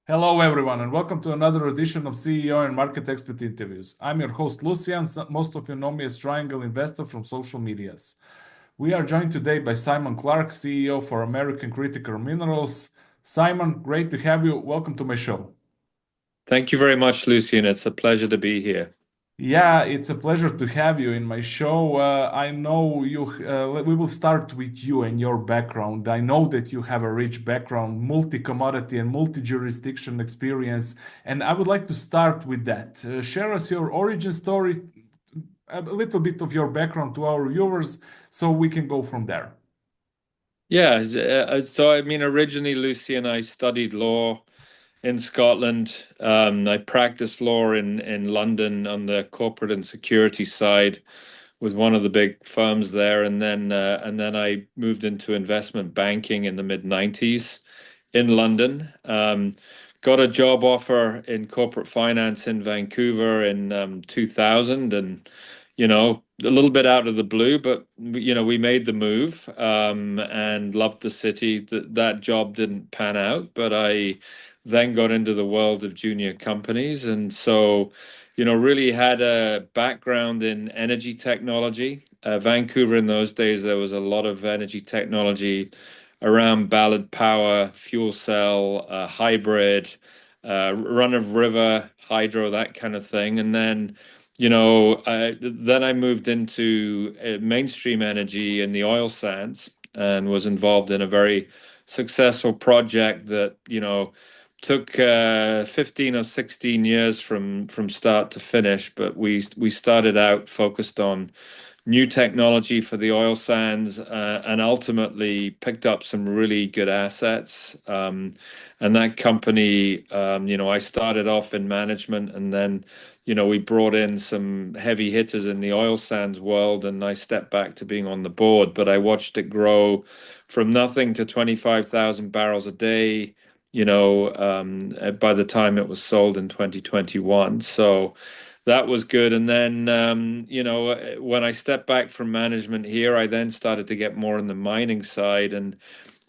Hello, everyone, and welcome to another edition of CEO and Market Expert Interviews. I'm your host, Lucian. Most of you know me as Triangle Investor from social medias. We are joined today by Simon Clarke, CEO for American Critical Minerals. Simon, great to have you. Welcome to my show. Thank you very much, Lucian. It's a pleasure to be here. Yeah, it's a pleasure to have you in my show. I know you, we will start with you and your background. I know that you have a rich background, multi-commodity and multi-jurisdiction experience, and I would like to start with that. Share us your origin story, a little bit of your background to our viewers, so we can go from there. Yeah, originally, Lucian, I studied law in Scotland. I practiced law in London on the corporate and security side with one of the big firms there, and then I moved into investment banking in the mid-90s in London. Got a job offer in corporate finance in Vancouver in 2000, and a little bit out of the blue, but we made the move and loved the city. That job didn't pan out, but I then got into the world of junior companies, and so really had a background in energy technology. Vancouver in those days, there was a lot of energy technology around ballard power, fuel cell, hybrid, run of river, hydro, that kind of thing. And then, then I moved into mainstream energy in the oil sands and was involved in a very successful project that, took 15 or 16 years from start to finish, but we started out focused on new technology for the oil sands, and ultimately picked up some really good assets. And that company, I started off in management, and then, we brought in some heavy hitters in the oil sands world, and I stepped back to being on the board. But I watched it grow from nothing to 25,000 barrels a day, by the time it was sold in 2021. So that was good. And then, when I stepped back from management here, I then started to get more on the mining side, and,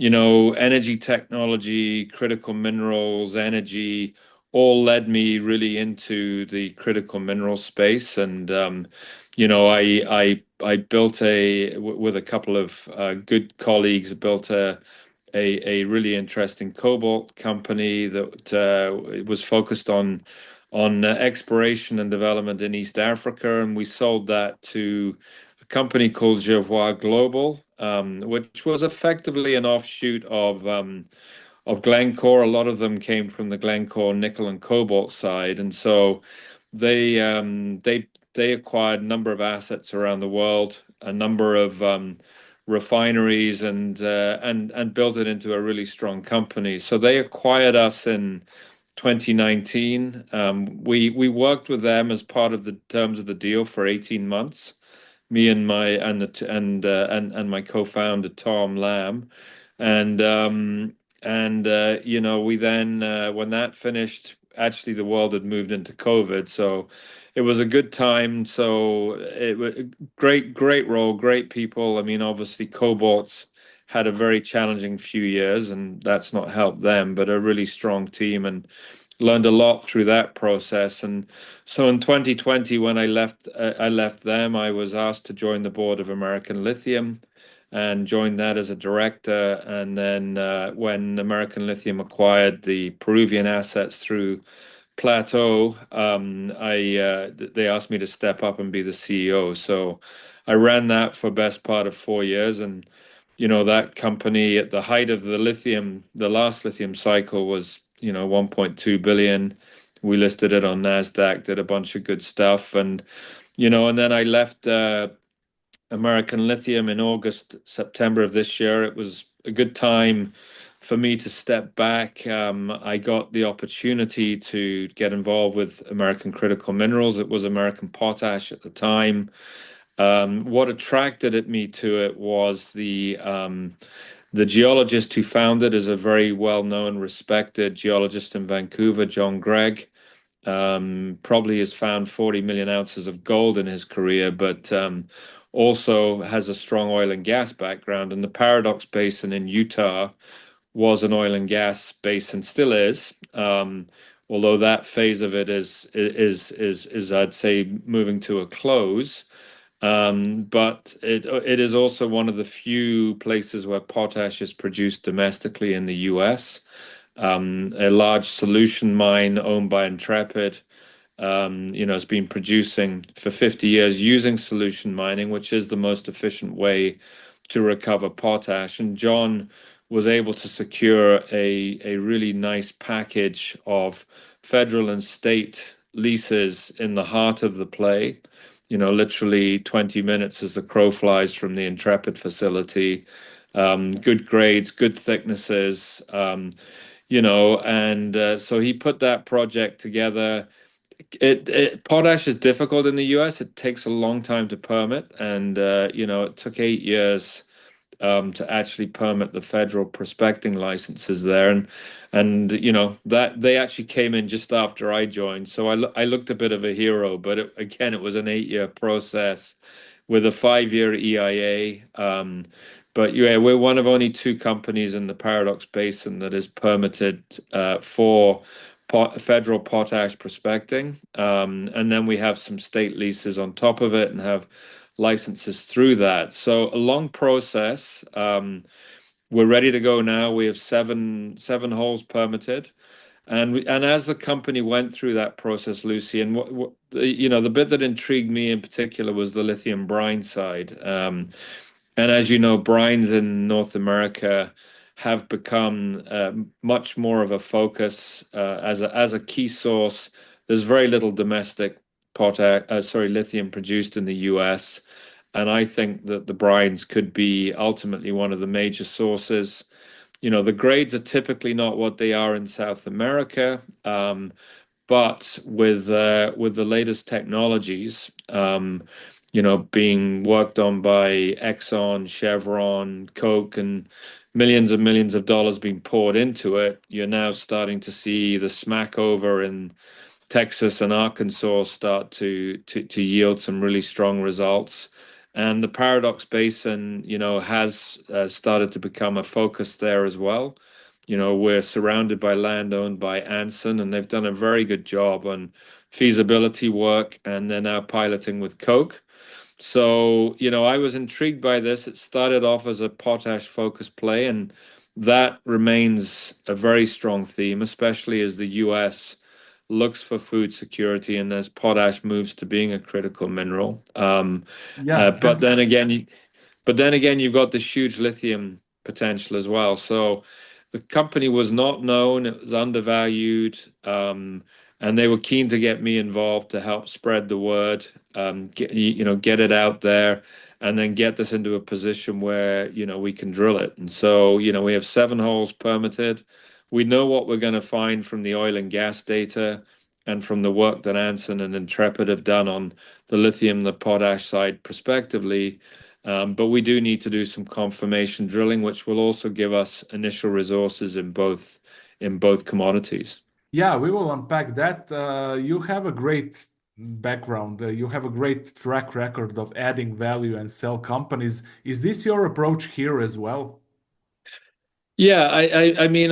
energy technology, critical minerals, energy, all led me really into the critical mineral space. And, I built with a couple of good colleagues, built a really interesting cobalt company that was focused on exploration and development in East Africa, and we sold that to a company called Jervois Global, which was effectively an offshoot of Glencore. A lot of them came from the Glencore nickel and cobalt side, and so they acquired a number of assets around the world, a number of refineries, and built it into a really strong company. So they acquired us in 2019. We worked with them as part of the terms of the deal for 18 months. Me and my co-founder Tom Lamb, and we then when that finished, actually the world had moved into COVID, so it was a good time. So it was great role, great people. I mean, obviously Cobalt's had a very challenging few years, and that's not helped them, but a really strong team, and learned a lot through that process. And so in 2020, when I left them, I was asked to join the board of American Lithium and joined that as a director. And then when American Lithium acquired the Peruvian assets through Plateau, they asked me to step up and be the CEO. So I ran that for best part of 4 years, and that company at the height of the last lithium cycle was 1.2 billion. We listed it on NASDAQ, did a bunch of good stuff, and then I left American Lithium in August, September of this year. It was a good time for me to step back. I got the opportunity to get involved with American Critical Minerals. It was American Potash at the time. What attracted me to it was the geologist who founded is a very well-known, respected geologist in Vancouver, John Gregg. Probably has found 40 million ounces of gold in his career, but also has a strong oil and gas background. And the Paradox Basin in Utah was an oil and gas basin, still is. Although that phase of it is I'd say moving to a close. But it is also one of the few places where potash is produced domestically in the US. A large solution mine owned by Intrepid, has been producing for 50 years using solution mining, which is the most efficient way to recover potash. And John was able to secure a really nice package of federal and state leases in the heart of the play. Literally 20 minutes as the crow flies from the Intrepid facility. Good grades, good thicknesses, and so he put that project together. Potash is difficult in the US. It takes a long time to permit, and it took 8 years to actually permit the federal prospecting licenses there, and that they actually came in just after I joined, so I looked a bit of a hero, but again, it was an 8-year process with a 5-year EIA. But yeah, we're one of only two companies in the Paradox Basin that is permitted for federal potash prospecting. And then we have some state leases on top of it and have licenses through that. So a long process. We're ready to go now. We have seven holes permitted. And as the company went through that process, Lucy, and the bit that intrigued me in particular was the lithium brine side. And as you know, brines in North America have become much more of a focus as a key source. There's very little domestic lithium produced in the US, and I think that the brines could be ultimately one of the major sources. The grades are typically not what they are in South America, but with the latest technologies, being worked on by Exxon, Chevron, Coke, and millions of dollars being poured into it, you're now starting to see the smack over in Texas and Arkansas start to yield some really strong results. And the Paradox Basin, has started to become a focus there as well. We're surrounded by land owned by Anson, and they've done a very good job on feasibility work, and they're now piloting with Coke. So, I was intrigued by this. It started off as a potash focused play, and that remains a very strong theme, especially as the US looks for food security and as potash moves to being a critical mineral. Yeah, But then again, you've got this huge lithium potential as well. So the company was not known, it was undervalued, and they were keen to get me involved to help spread the word, get it out there, and then get this into a position where, we can drill it. And so, we have 7 holes permitted. We know what we're going to find from the oil and gas data and from the work that Anson and Intrepid have done on the lithium, the potash side prospectively. But we do need to do some confirmation drilling, which will also give us initial resources in both commodities. yeah, we will unpack that. You have a great background. You have a great track record of adding value and sell companies. Is this your approach here as well? Yeah, I mean,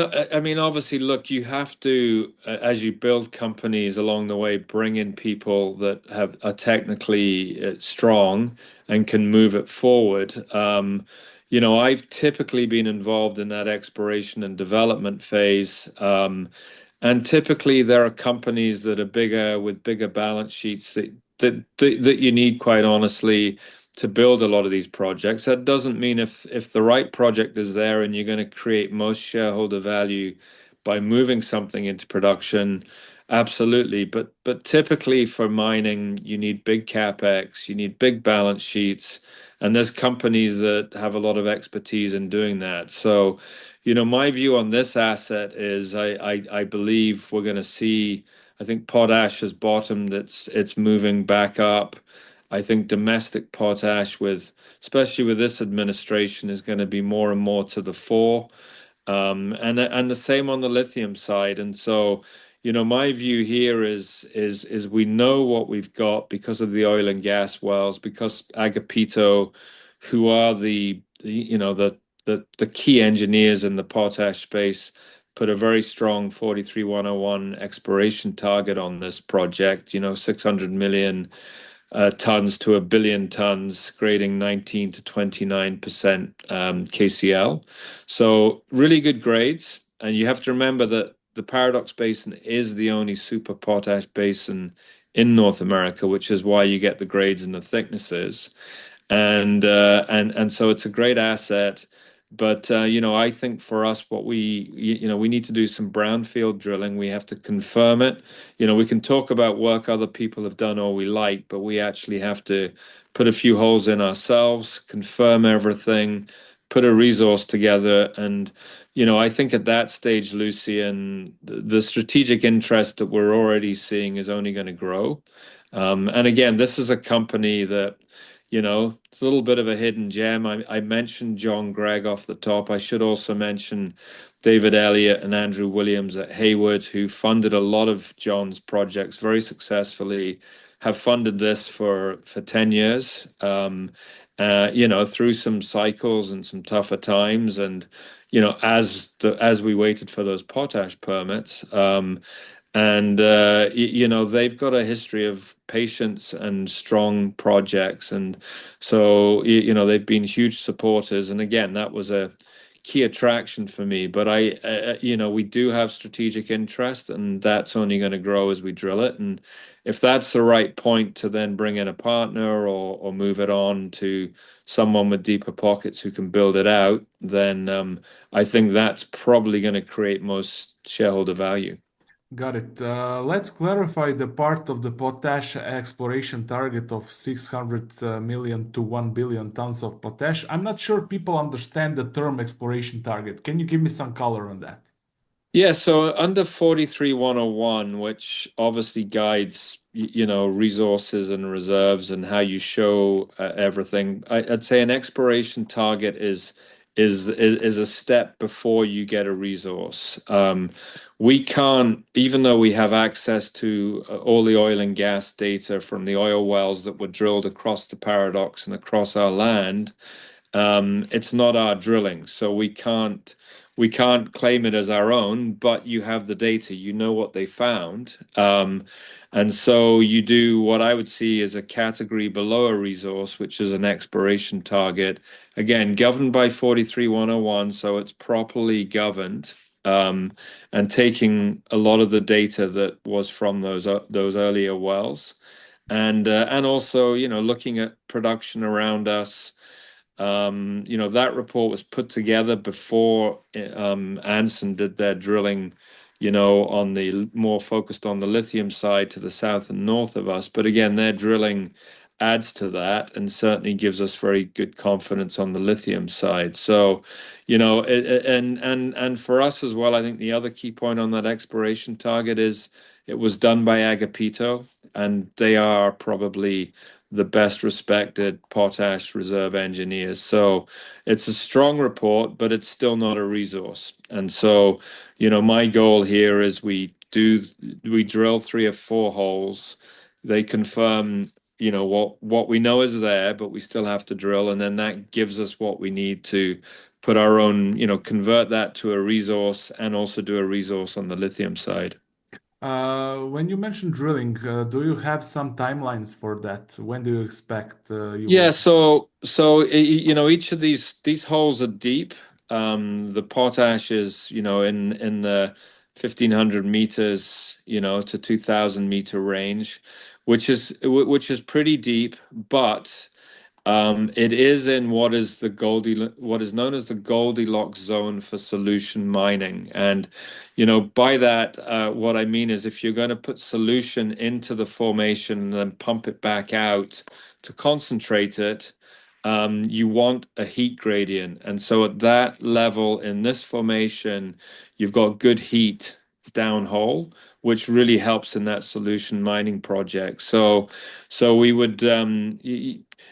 obviously, look, you have to, as you build companies along the way, bring in people that are technically strong and can move it forward. I've typically been involved in that exploration and development phase, and typically there are companies that are bigger with bigger balance sheets that you need, quite honestly, to build a lot of these projects. That doesn't mean if the right project is there and you're going to create most shareholder value by moving something into production, absolutely. But typically for mining, you need big capex, you need big balance sheets, and there's companies that have a lot of expertise in doing that. So, my view on this asset is I believe we're going to see. I think potash has bottomed. It's moving back up. I think domestic potash, especially with this administration, is going to be more and more to the fore, and the same on the lithium side. And so, my view here is we know what we've got because of the oil and gas wells, because Agapito, who are the the key engineers in the potash space put a very strong 43101 exploration target on this project, 600 million tons to 1 billion tons, grading 19 to 29% KCl. So really good grades. And you have to remember that the Paradox Basin is the only super potash basin in North America, which is why you get the grades and the thicknesses. And so it's a great asset. But I think for us, what we need to do some brownfield drilling. We have to confirm it. We can talk about work other people have done all we like, but we actually have to put a few holes in ourselves, confirm everything, put a resource together. And, I think at that stage, Lucian, the strategic interest that we're already seeing is only going to grow. And again, this is a company that, it's a little bit of a hidden gem. I mentioned John Gregg off the top. I should also mention David Elliott and Andrew Williams at Hayward, who funded a lot of John's projects very successfully, have funded this for 10 years, through some cycles and some tougher times. And, as we waited for those potash permits, they've got a history of patience and strong projects. And so, they've been huge supporters. And again, that was a key attraction for me. But we do have strategic interest, and that's only going to grow as we drill it. And if that's the right point to then bring in a partner or move it on to someone with deeper pockets who can build it out, then I think that's probably going to create most shareholder value. Got it. Let's clarify the part of the potash exploration target of 600 million to 1 billion tons of potash. I'm not sure people understand the term exploration target. Can you give me some color on that? Yeah, so under 43101, which obviously guides, resources and reserves and how you show everything, I'd say an exploration target is a step before you get a resource. We can't, even though we have access to all the oil and gas data from the oil wells that were drilled across the Paradox and across our land, it's not our drilling, so we can't claim it as our own, but you have the data, you know what they found. And so you do what I would see as a category below a resource, which is an exploration target, again, governed by 43101, so it's properly governed, and taking a lot of the data that was from those earlier wells. And also, looking at production around us. That report was put together before Anson did their drilling, on the more focused on the lithium side to the south and north of us. But again, their drilling adds to that and certainly gives us very good confidence on the lithium side. So, and for us as well, I think the other key point on that exploration target is it was done by Agapito, and they are probably the best respected potash reserve engineers. So it's a strong report, but it's still not a resource. And so, my goal here is we drill 3 or 4 holes. They confirm, what we know is there, but we still have to drill. And then that gives us what we need to put our own, convert that to a resource and also do a resource on the lithium side. When you mentioned drilling, do you have some timelines for that? When do you expect you Yeah, will? each of these holes are deep. The potash is, in the 1,500 meters, to 2,000 meter range, which is pretty deep, but it is in what is known as the Goldilocks zone for solution mining. And, by that, what I mean is if you're going to put solution into the formation and then pump it back out to concentrate it, you want a heat gradient. And so at that level in this formation, you've got good heat downhole, which really helps in that solution mining project. So we would,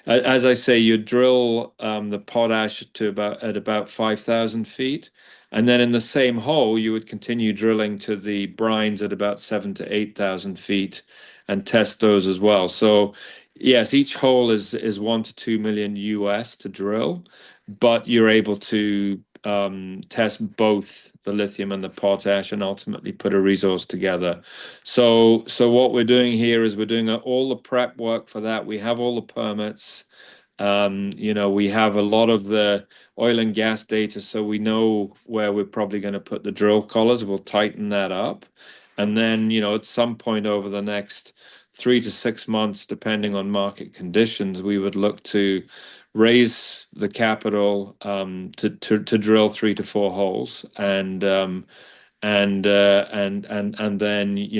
as I say, you drill the potash at about 5,000 feet, and then in the same hole you would continue drilling to the brines at about 7 to 8,000 feet and test those as well. So Yes, each hole is $1 to $2 million US to drill, but you're able to test both the lithium and the potash and ultimately put a resource together. So what we're doing here is we're doing all the prep work for that. We have all the permits. We have a lot of the oil and gas data, so we know where we're probably going to put the drill collars. We'll tighten that up. And then, at some point over the next 3 to 6 months, depending on market conditions, we would look to raise the capital to drill 3 to 4 holes and then,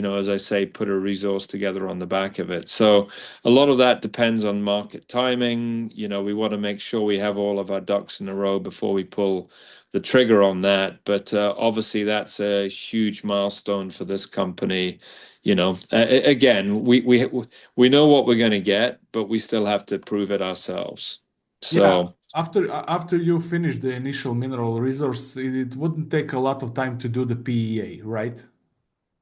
as I say, put a resource together on the back of it. So a lot of that depends on market timing. We want to make sure we have all of our ducks in a row before we pull the trigger on that. But obviously, that's a huge milestone for this company. Again, we know what we're going to get, but we still have to prove it ourselves. Yeah, So. after you finish the initial mineral resource, it wouldn't take a lot of time to do the PEA, right?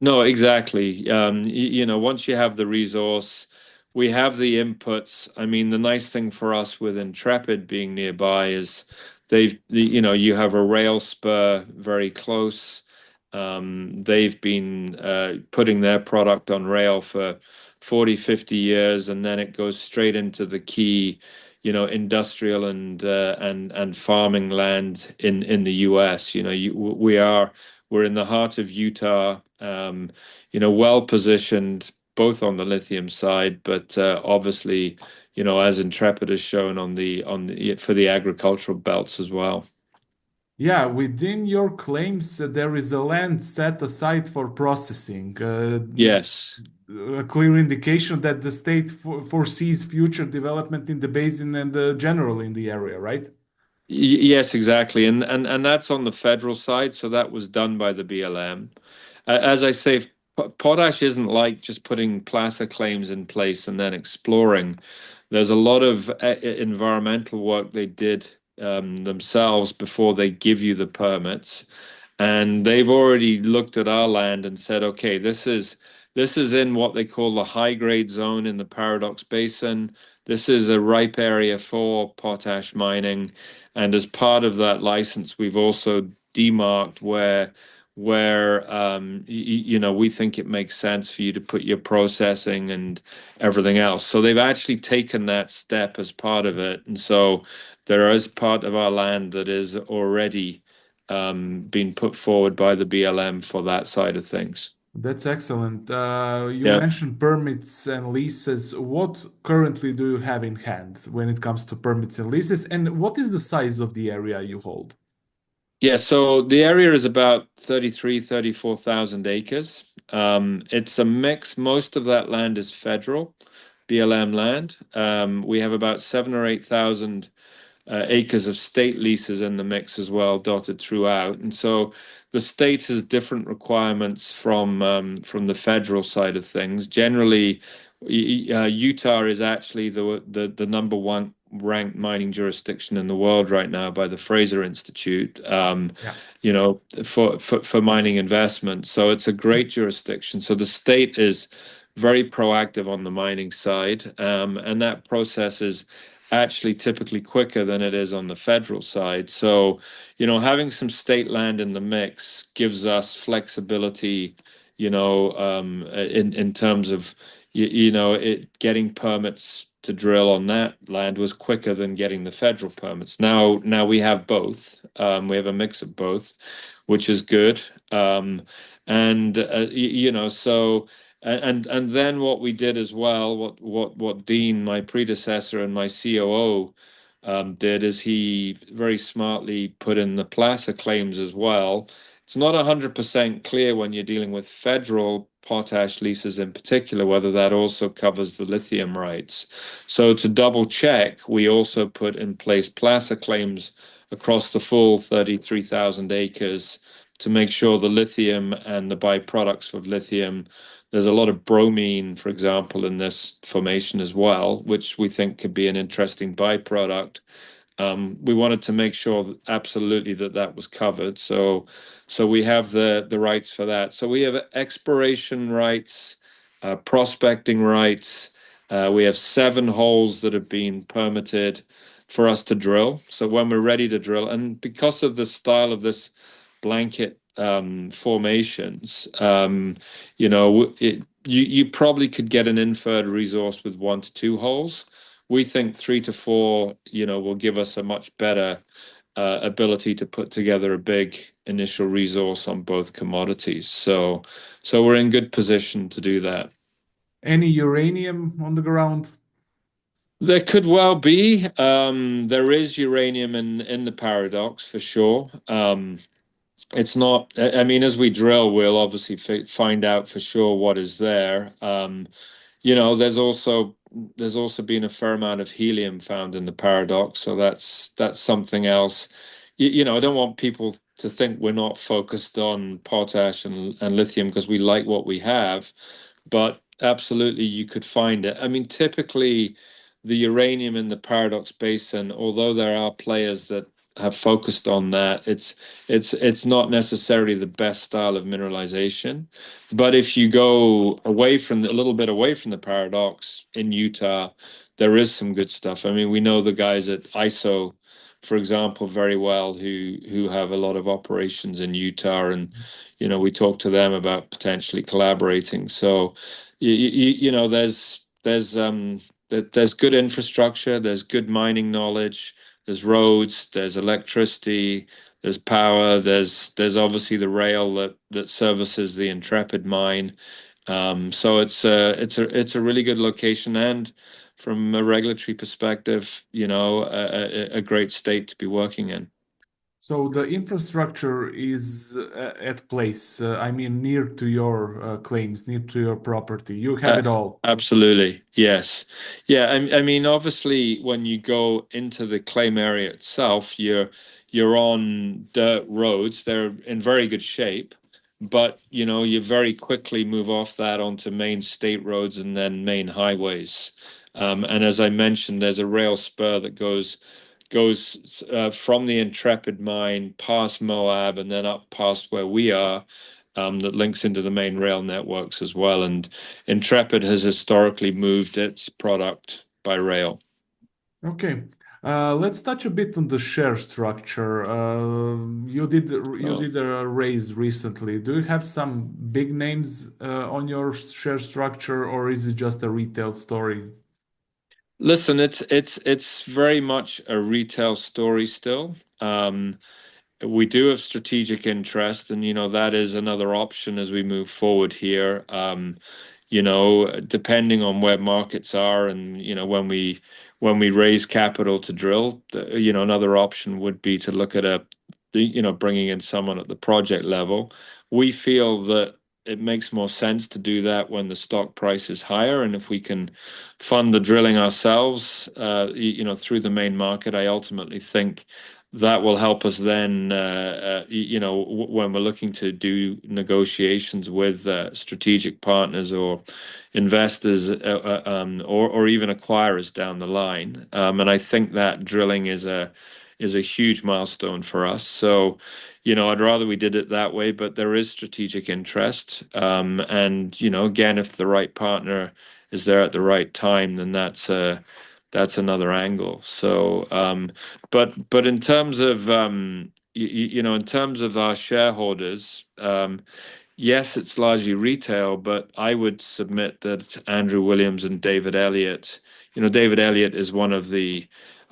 No, exactly. Once you have the resource, we have the inputs. I mean, the nice thing for us with Intrepid being nearby is you have a rail spur very close. They've been putting their product on rail for 40, 50 years, and then it goes straight into the key, industrial and farming land in the US. We're in the heart of Utah, well positioned both on the lithium side, but obviously, as Intrepid has shown for the agricultural belts as well. Yeah, within your claims, there is a land set aside for processing, Yes. a clear indication that the state foresees future development in the basin and generally in the area, right? Yes, exactly. And that's on the federal side, so that was done by the BLM. As I say, potash isn't like just putting placer claims in place and then exploring. There's a lot of environmental work they did themselves before they give you the permits. And they've already looked at our land and said, okay, this is in what they call the high grade zone in the Paradox Basin. This is a ripe area for potash mining. And as part of that license, we've also demarked where we think it makes sense for you to put your processing and everything else. So they've actually taken that step as part of it. And so there is part of our land that is already been put forward by the BLM for that side of things. That's excellent. You Yeah. mentioned permits and leases. What currently do you have in hand when it comes to permits and leases? And what is the size of the area you hold? Yeah, so the area is about 34,000 acres. It's a mix. Most of that land is federal BLM land. We have about 7 or 8,000 acres of state leases in the mix as well, dotted throughout. And so the state has different requirements from the federal side of things. Generally, Utah is actually the number one ranked mining jurisdiction in the world right now by the Fraser Institute. Yeah. For mining investment. So it's a great jurisdiction. So the state is very proactive on the mining side, and that process is actually typically quicker than it is on the federal side. So, having some state land in the mix gives us flexibility, in terms of, it getting permits to drill on that land was quicker than getting the federal permits. Now we have both. We have a mix of both, which is good. And so. And then what we did as well, what Dean, my predecessor, and my COO did is he very smartly put in the placer claims as well. It's not 100% clear when you're dealing with federal potash leases in particular whether that also covers the lithium rights. So to double check, we also put in place placer claims across the full 33,000 acres to make sure the lithium and the byproducts of lithium. There's a lot of bromine, for example, in this formation as well, which we think could be an interesting byproduct. We wanted to make sure that absolutely that was covered. So we have the rights for that. So we have exploration rights, prospecting rights, We have 7 holes that have been permitted for us to drill. So when we're ready to drill, and because of the style of this blanket formations, you probably could get an inferred resource with 1 to 2 holes. We think 3 to 4, will give us a much better ability to put together a big initial resource on both commodities. So we're in good position to do that. Any uranium on the ground? There could well be. There is uranium in the Paradox for sure. It's not. I mean, as we drill, we'll obviously find out for sure what is there. There's also been a fair amount of helium found in the Paradox, so that's something else. I don't want people to think we're not focused on potash and lithium because we like what we have, but absolutely you could find it. I mean, typically the uranium in the Paradox Basin, although there are players that have focused on that, it's not necessarily the best style of mineralization. But if you go away from a little bit away from the Paradox in Utah, there is some good stuff. I mean, we know the guys at ISO, for example, very well, who have a lot of operations in Utah, and we talk to them about potentially collaborating. So, there's good infrastructure, there's good mining knowledge, there's roads, there's electricity, there's power, there's obviously the rail that services the Intrepid mine. So it's a really good location, and from a regulatory perspective, a great state to be working in. So the infrastructure is at place. I mean, near to your claims, near to your property. You have it all. Absolutely, yes. Yeah, I mean, obviously, when you go into the claim area itself, you're on dirt roads. They're in very good shape, but you very quickly move off that onto main state roads and then main highways. And as I mentioned, there's a rail spur that goes from the Intrepid mine past Moab and then up past where we are, that links into the main rail networks as well. And Intrepid has historically moved its product by rail. Okay. Let's touch a bit on the share structure. You Well, did a raise recently. Do you have some big names on your share structure, or is it just a retail story? listen, it's very much a retail story still. We do have strategic interest, and that is another option as we move forward here. Depending on where markets are, and when we raise capital to drill, another option would be to look at bringing in someone at the project level. We feel that it makes more sense to do that when the stock price is higher, and if we can fund the drilling ourselves, through the main market, I ultimately think that will help us then, when we're looking to do negotiations with strategic partners or investors, or even acquirers down the line. And I think that drilling is a huge milestone for us. So, I'd rather we did it that way, but there is strategic interest. And again, if the right partner is there at the right time, then that's another angle. So, but in terms of in terms of our shareholders, yes, it's largely retail, but I would submit that Andrew Williams and David Elliott, David Elliott is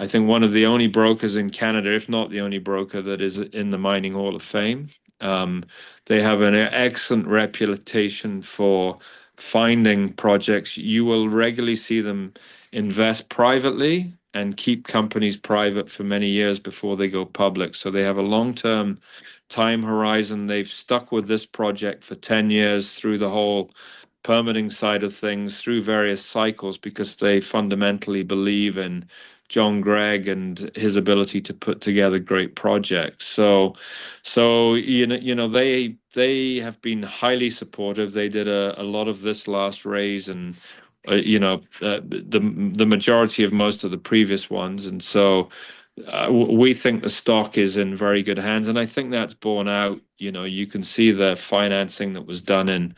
I think one of the only brokers in Canada, if not the only broker that is in the Mining Hall of Fame. They have an excellent reputation for finding projects. You will regularly see them invest privately and keep companies private for many years before they go public. So they have a long-term time horizon. They've stuck with this project for 10 years through the whole permitting side of things, through various cycles, because they fundamentally believe in John Gregg and his ability to put together great projects. So they have been highly supportive. They did a lot of this last raise, and the majority of most of the previous ones. And so we think the stock is in very good hands, and I think that's borne out. You can see the financing that was done in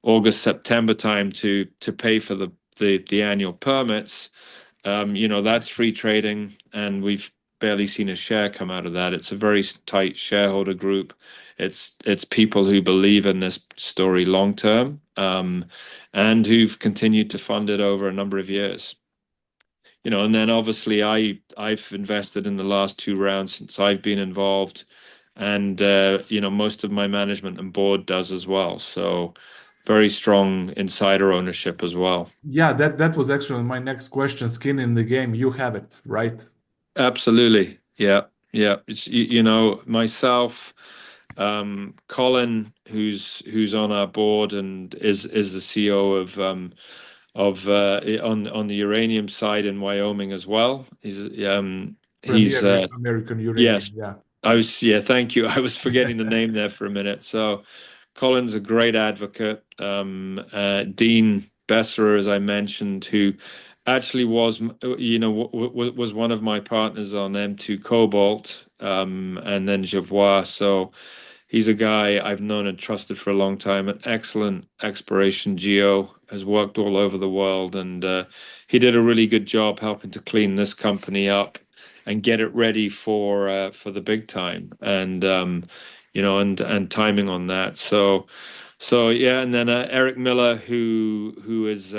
August, September time to pay for the annual permits, that's free trading, and we've barely seen a share come out of that. It's a very tight shareholder group. It's people who believe in this story long term, and who've continued to fund it over a number of years. And then obviously I've invested in the last two rounds since I've been involved, and most of my management and board does as well. So very strong insider ownership as well. Yeah, that was actually my next question. Skin in the game, you have it, right? Absolutely. Yeah. Yeah. It's, myself, Colin, who's on our board and is the CEO on the uranium side in Wyoming as well. He's Premier American uranium. yes. Yeah. Thank you. I was forgetting the name there for a minute. So Colin's a great advocate. Dean Besserer, as I mentioned, who actually was, was one of my partners on M2 Cobalt, and then Javois. So he's a guy I've known and trusted for a long time, an excellent exploration geo, has worked all over the world, and he did a really good job helping to clean this company up and get it ready for the big time, and and timing on that. So yeah, and then Eric Miller, who is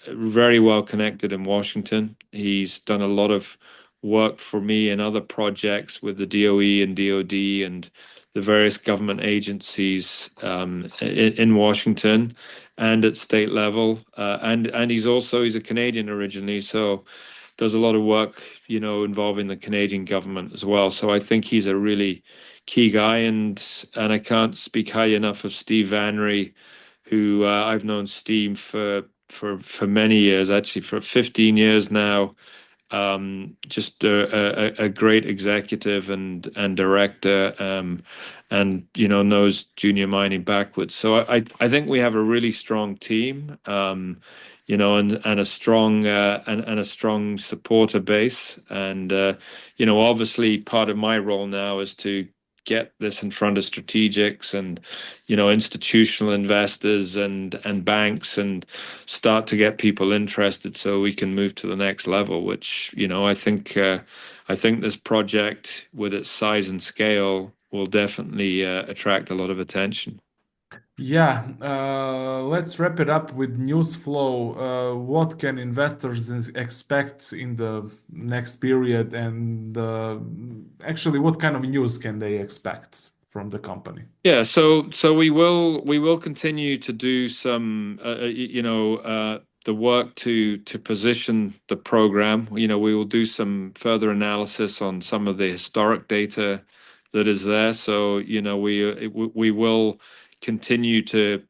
very well connected in Washington. He's done a lot of work for me in other projects with the DOE and DOD and the various government agencies in Washington and at state level. And he's a Canadian originally, so does a lot of work, involving the Canadian government as well. So I think he's a really key guy, and I can't speak high enough of Steve Vanry, who I've known Steve for many years, actually for 15 years now. Just a great executive and director, and knows junior mining backwards. So I think we have a really strong team, and a strong and a strong supporter base. And obviously part of my role now is to get this in front of strategics and institutional investors and banks, and start to get people interested so we can move to the next level, which I think this project with its size and scale will definitely attract a lot of attention. Yeah, let's wrap it up with news flow. What can investors expect in the next period, and actually, what kind of news can they expect from the company? Yeah, so we will continue to do some the work to position the program. We will do some further analysis on some of the historic data that is there. So we will continue to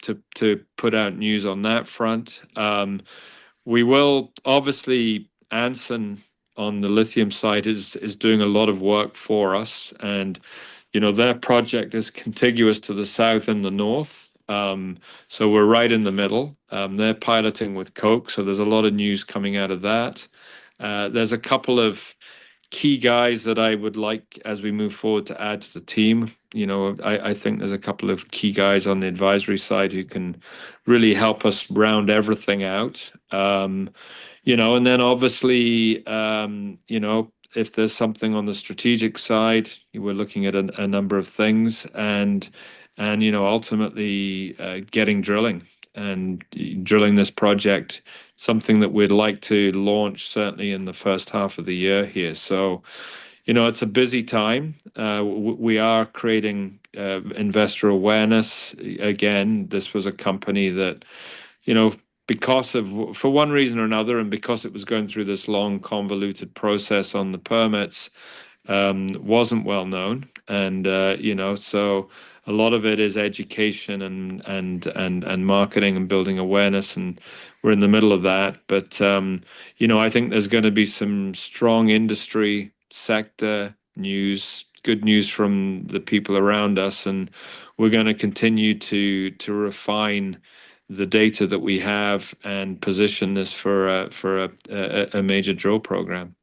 put out news on that front. We will obviously, Anson on the lithium side is doing a lot of work for us, and their project is contiguous to the south and the north. So we're right in the middle. They're piloting with Coke, so there's a lot of news coming out of that. There's a couple of key guys that I would like as we move forward to add to the team. I think there's a couple of key guys on the advisory side who can really help us round everything out. And then obviously, if there's something on the strategic side, we're looking at a number of things, and ultimately getting drilling and drilling this project, something that we'd like to launch certainly in the first half of the year here. So, it's a busy time. We are creating investor awareness. Again, this was a company that, because of, for one reason or another, and because it was going through this long, convoluted process on the permits, wasn't well known. And so a lot of it is education and marketing and building awareness, and we're in the middle of that. But I think there's going to be some strong industry sector news, good news from the people around us, and we're going to continue to refine the data that we have and position this for a major drill program.